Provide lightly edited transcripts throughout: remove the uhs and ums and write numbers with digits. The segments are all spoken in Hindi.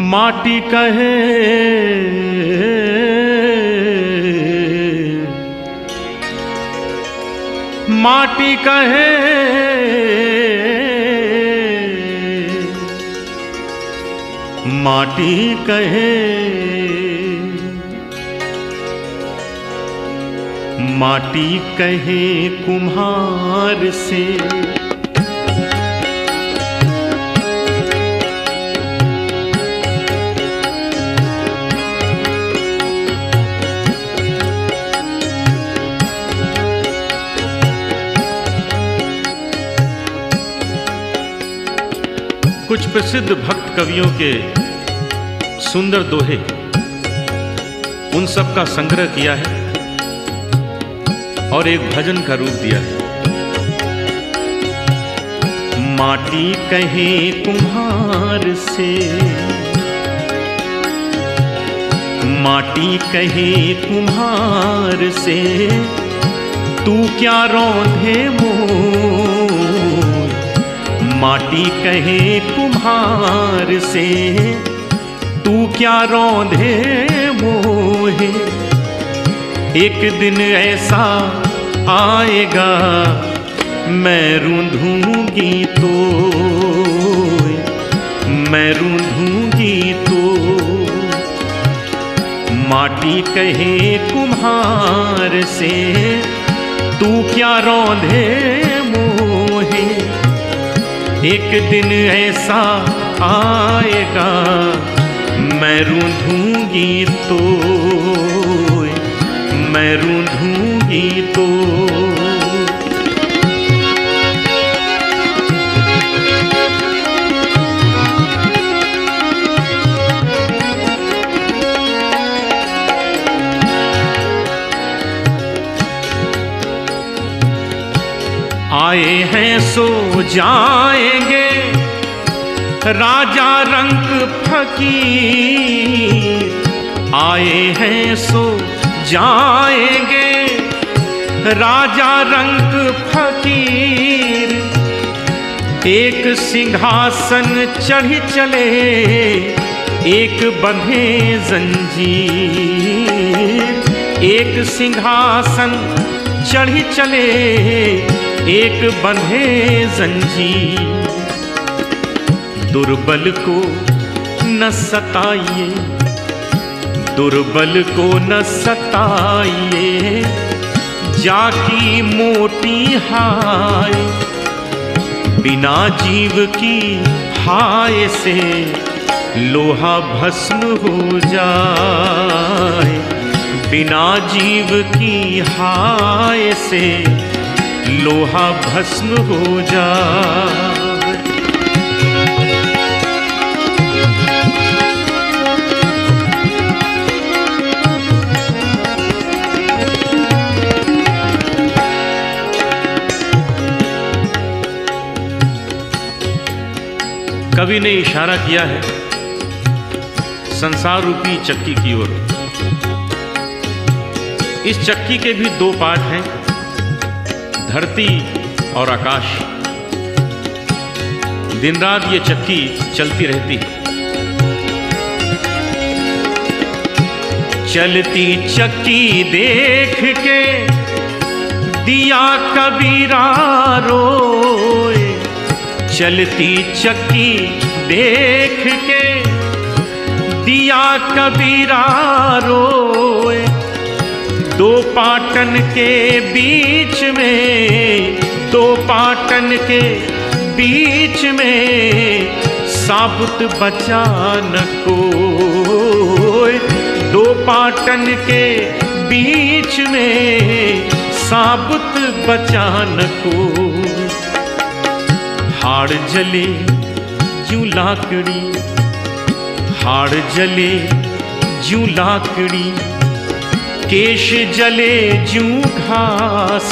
माटी कहे माटी कहे माटी कहे माटी कहे कुम्हार से कुछ प्रसिद्ध भक्त कवियों के सुंदर दोहे, उन सब का संग्रह किया है और एक भजन का रूप दिया है। माटी कहे कुम्हार से, माटी कहे कुम्हार से, तू क्या रौंदे मोर। माटी कहे कुम्हार से, तू क्या रौंदे मोहे। एक दिन ऐसा आएगा मैं रूंधूंगी तो, मैं रूंधूंगी तो। माटी कहे कुम्हार से, तू क्या रौंदे मोहे। एक दिन ऐसा आएगा मैं रूंधूंगी तो, मैं रूंधूंगी तो। आए हैं सो जाएंगे राजा रंक फकीर। आए हैं सो जाएंगे राजा रंक फकीर। एक सिंहासन चढ़ी चले, एक बंधे जंजीर। एक सिंहासन चढ़ी चले, एक बंधे जंजीर। दुर्बल को न सताइए, दुर्बल को न सताइए। जाकी मोटी हाय, बिना जीव की हाय से लोहा भस्म हो जाए। बिना जीव की हाय से लोहा भस्म हो जाए। कवि ने इशारा किया है संसार रूपी चक्की की ओर। इस चक्की के भी दो पार्ट हैं, धरती और आकाश। दिन रात ये चक्की चलती रहती है। चलती चक्की देख के दिया कबीरा रोए। चलती चक्की देख के दिया कबीरा रोए। दो पाटन के बीच में, दो पाटन के बीच में साबुत बचा न कोई। दो पाटन के बीच में साबुत बचा न कोई। हाड़ जले जू लाकड़ी, हाड़ जले जू लाकड़ी। केश जले जू घास,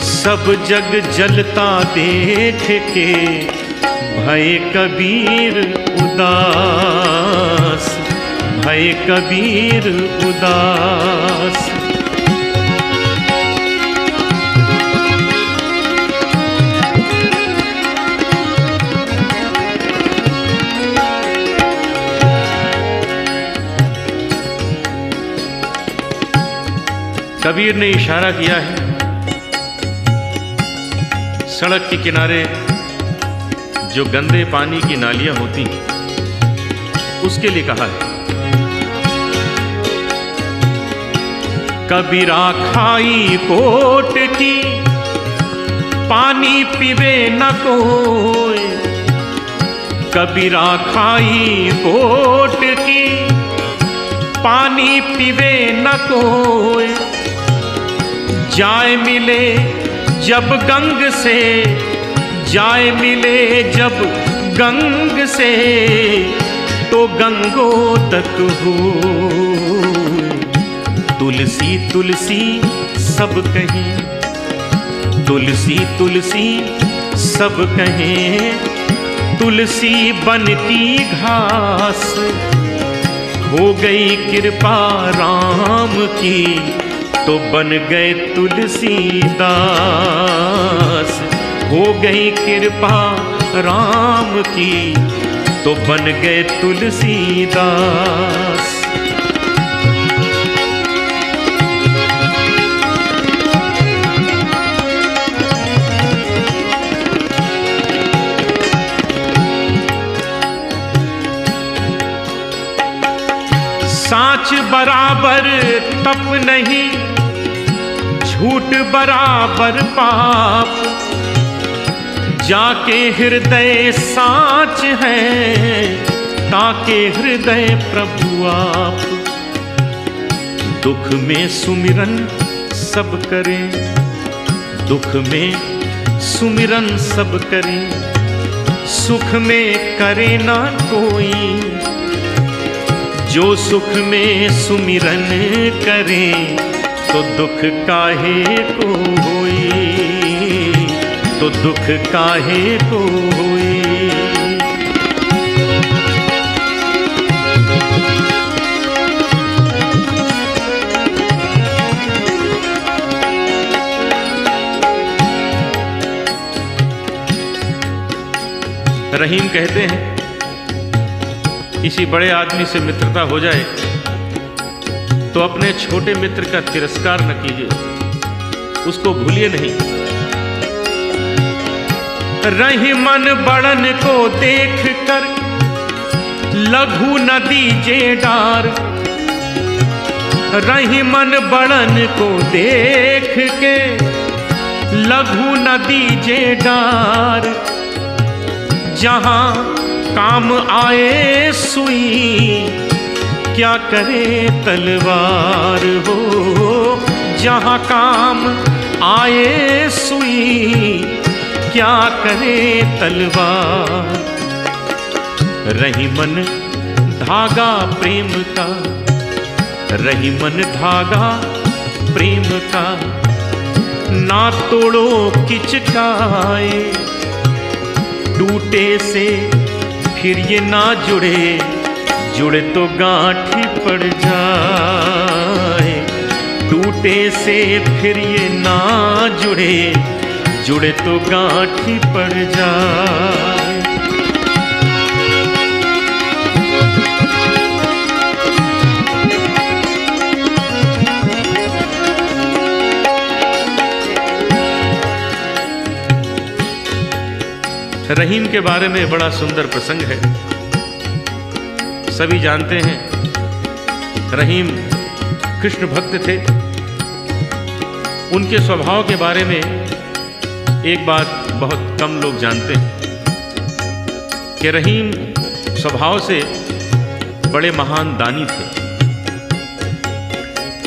सब जग जलता देख के भय कबीर उदास, भय कबीर उदास। कबीर ने इशारा किया है, सड़क के किनारे जो गंदे पानी की नालियां होती हैं उसके लिए कहा है। कबीरा खाई कोट की पानी पीवे न कोई, कबीरा खाई कोट की पानी पीवे न कोई, जाए मिले जब गंग से, जाए मिले जब गंग से, तो गंगो तक हो। तुलसी तुलसी सब कहें, तुलसी तुलसी सब कहें, तुलसी बन की घास, हो गई कृपा राम की, तो बन गए तुलसीदास, हो गई कृपा राम की, तो बन गए तुलसीदास। साच बराबर तप नहीं, झूठ बराबर पाप, जाके हृदय साच है, ताके हृदय प्रभु आप। दुख में सुमिरन सब करें, दुख में सुमिरन सब करें, सुख में करे ना कोई, जो सुख में सुमिरन करे, तो दुख काहे को होई, तो दुख काहे को होई। रहीम कहते हैं, किसी बड़े आदमी से मित्रता हो जाए तो अपने छोटे मित्र का तिरस्कार न कीजिए, उसको भूलिए नहीं। रहीमन बड़न को देख कर लघु न दीजे डार, रहीमन बड़न को देख के लघु न दीजे डार, जहां काम आए सुई क्या करे तलवार हो, जहां काम आए सुई क्या करे तलवार। रहीमन धागा प्रेम का, रहीमन धागा प्रेम का, ना तोड़ो किचकाए, टूटे से फिर ये ना जुड़े, जुड़े तो गांठ पड़ जाए, टूटे से फिर ये ना जुड़े, जुड़े तो गांठ पड़ जाए। रहीम के बारे में बड़ा सुंदर प्रसंग है। सभी जानते हैं रहीम कृष्ण भक्त थे। उनके स्वभाव के बारे में एक बात बहुत कम लोग जानते हैं कि रहीम स्वभाव से बड़े महान दानी थे।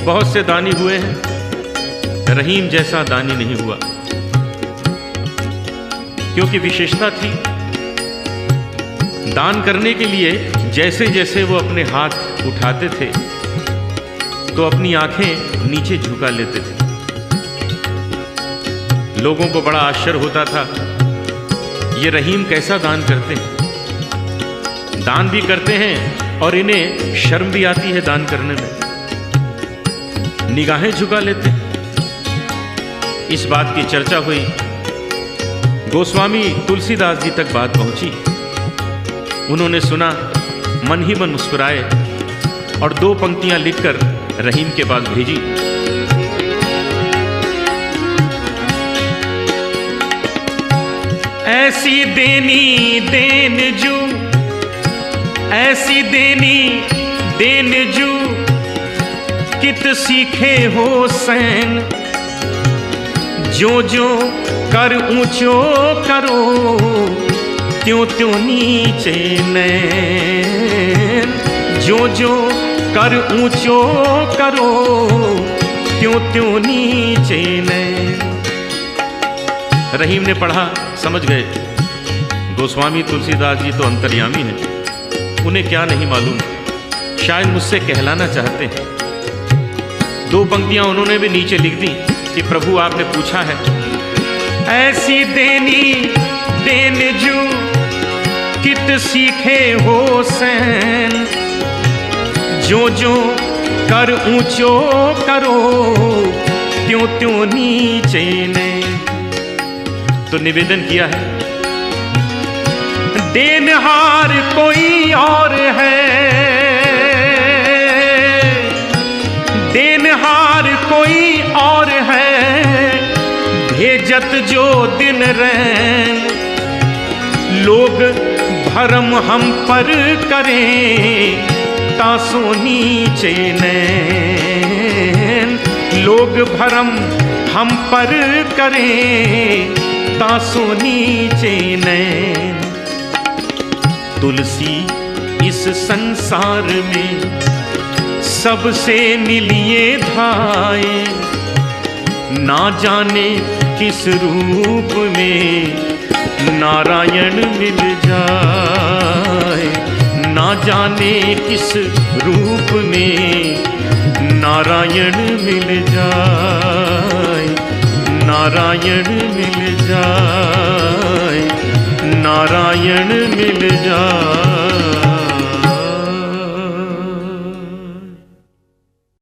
बहुत से दानी हुए हैं, रहीम जैसा दानी नहीं हुआ, क्योंकि विशेषता थी दान करने के लिए जैसे जैसे वो अपने हाथ उठाते थे तो अपनी आंखें नीचे झुका लेते थे। लोगों को बड़ा आश्चर्य होता था, ये रहीम कैसा दान करते हैं। दान भी करते हैं और इन्हें शर्म भी आती है दान करने में, निगाहें झुका लेते हैं। इस बात की चर्चा हुई, गोस्वामी तुलसीदास जी तक बात पहुंची। उन्होंने सुना, मन ही मन मुस्कुराए और 2 पंक्तियां लिखकर रहीम के पास भेजी। ऐसी देनी देन जू, ऐसी देनी देन जू, कित सीखे हो सैन। जो जो कर ऊंचो करो, त्यों त्यों नीचे नैन। जो जो कर ऊंचो करो, त्यों त्यों नीचे नैन। रहीम ने पढ़ा, समझ गए गोस्वामी तुलसीदास जी तो अंतर्यामी हैं, उन्हें क्या नहीं मालूम, शायद मुझसे कहलाना चाहते हैं। दो पंक्तियां उन्होंने भी नीचे लिख दी कि प्रभु आपने पूछा है, ऐसी देनी देन जू, कित सीखे हो सैन। जो जो कर ऊंचो करो, त्यों त्यों नीचे नैन। तो निवेदन किया है, देनहार कोई और है, देनहार कोई और है, भेजत जो दिन रैन। लोग भरम हम पर करें, तासो नीचे नैन। लोग भरम हम पर करें, तासो नीचे नैन। तुलसी इस संसार में सबसे मिलिए धाए, ना जाने किस रूप में नारायण मिल जाए। ना जाने किस रूप में नारायण मिल जाए, नारायण मिल जाए, नारायण मिल जाए।